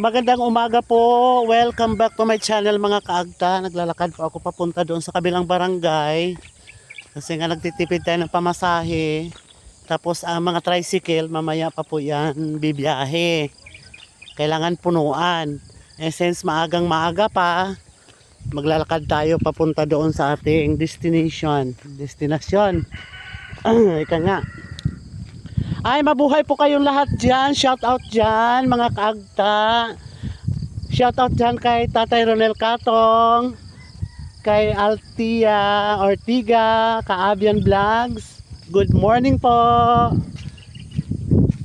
Magandang umaga po. Welcome back to my channel mga kaagta. Naglalakad po ako papunta doon sa kabilang barangay. Kasi nga nagtitipid tayo ng pamasahe. Tapos ang mga tricycle, mamaya pa po yan bibiyahe. Kailangan punuan. Since maagang maaga pa, maglalakad tayo papunta doon sa ating destination. Ika nga. Ay, mabuhay po kayong lahat dyan. Shout out dyan, mga kaagta. Shout out dyan kay Tatay Ronel Katong, kay Altia Ortiga, Kaabian Vlogs. Good morning po.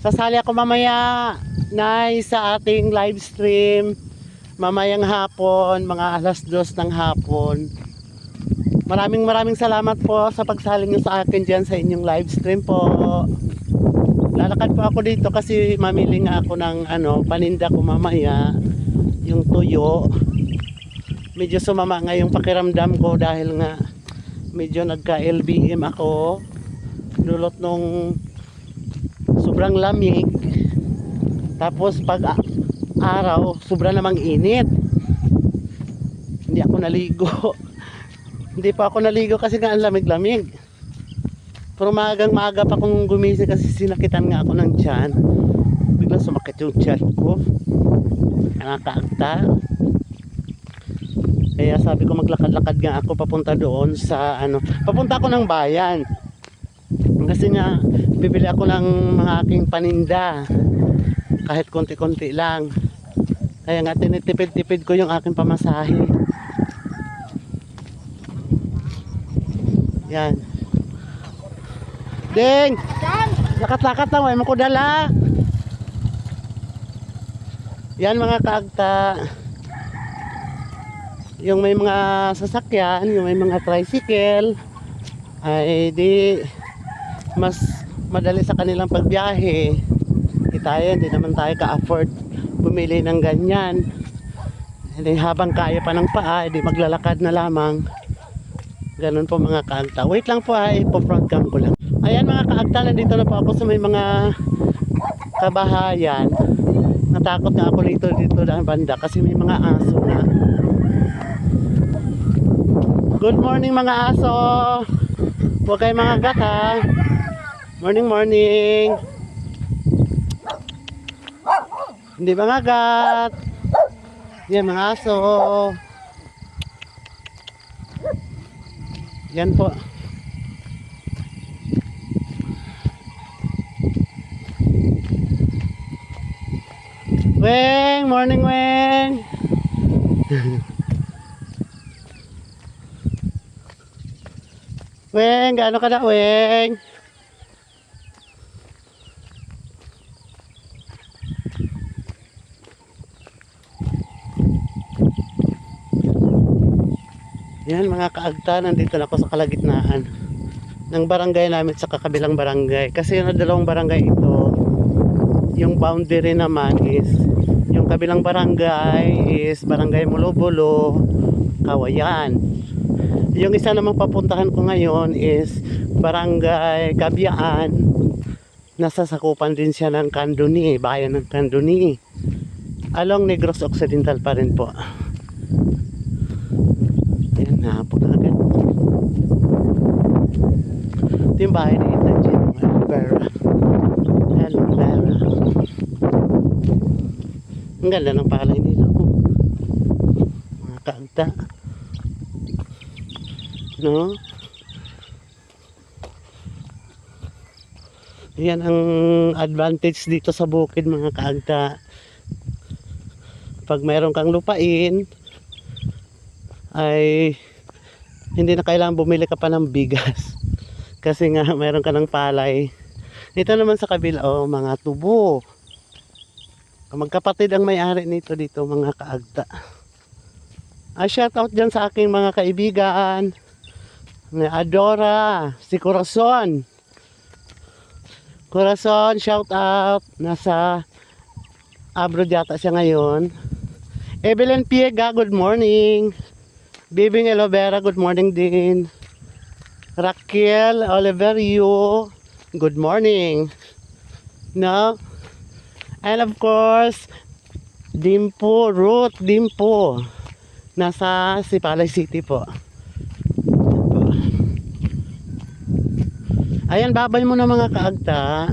Sasali ako mamaya na sa ating live stream. Mamayang hapon, mga alas 2 ng hapon. Maraming salamat po sa pagsali nyo sa akin dyan sa inyong live stream po. Lalakad po ako dito kasi mamili nga ako ng paninda ko mamaya, yung tuyo. Medyo sumama nga yung pakiramdam ko dahil nga medyo nagka LBM ako dulot nung sobrang lamig. Tapos pag araw sobra namang init, hindi ako naligo. Hindi pa ako naligo kasi nga ang lamig-lamig. Pero maaga pa kung gumising kasi sinakitan nga ako ng tiyan. Biglang sumakit yung tiyan ko. Nakakaagta. Kaya sabi ko maglakad-lakad nga ako papunta doon sa papunta ako ng bayan. Kasi nga bibili ako ng mga aking paninda. Kahit konti-konti lang. Kaya nga tinitipid-tipid ko yung aking pamasahe. Yan. Ding! Lakat-lakat lang, may makudala. Yan mga kaagta. Yung may mga sasakyan, yung may mga tricycle, ay di mas madali sa kanilang pagbiyahe. Tayo, hindi naman tayo ka-afford bumili ng ganyan. Hindi, habang kaya pa ng paa, di maglalakad na lamang. Ganun po mga kaagta. Wait lang po ipo-front cam ko lang. Ayan mga kaagta, nandito na po ako sa may mga kabahayan. Natakot na ako dito na banda kasi may mga aso na. Good morning mga aso. Huwag kayo mga gata. Morning. Hindi mga gat. Yan mga aso. Yan po. Weng, morning Weng. Weng, gaano ka na Weng? Yan mga kaagta, nandito na ako sa kalagitnaan ng barangay namin sa kakabilang barangay. Kasi yung dalawang barangay ito, yung boundary naman is, yung kabilang barangay is barangay Mulobolo, Kawayan. Yung isa namang papuntahan ko ngayon is barangay Kabyaan. Nasasakupan din siya ng Candoni, bayan ng Candoni. Along Negros Occidental pa rin po. Ayan, napon agad. Ito yung bahay ni Itachi, Alvera. Ang ganda ng palay nila. Mga kaagta. No? Yan ang advantage dito sa bukid mga kaagta. Pag mayroon kang lupain, ay hindi na kailangan bumili ka pa ng bigas. Kasi nga mayroon ka ng palay. Dito naman sa kabila, mga tubo. Magkapatid ang may-ari nito dito mga kaagta. Shout out dyan sa aking mga kaibigan. Adora, si Corazon. Corazon, shout out. Nasa abroad yata siya ngayon. Evelyn Piega, good morning. Bibing Elovera, good morning din. Raquel Oliverio, good morning. No? And of course, Dimpo, Ruth Dimpo. Nasa Sipalay City po. Ayan, babay mo na mga kaagta.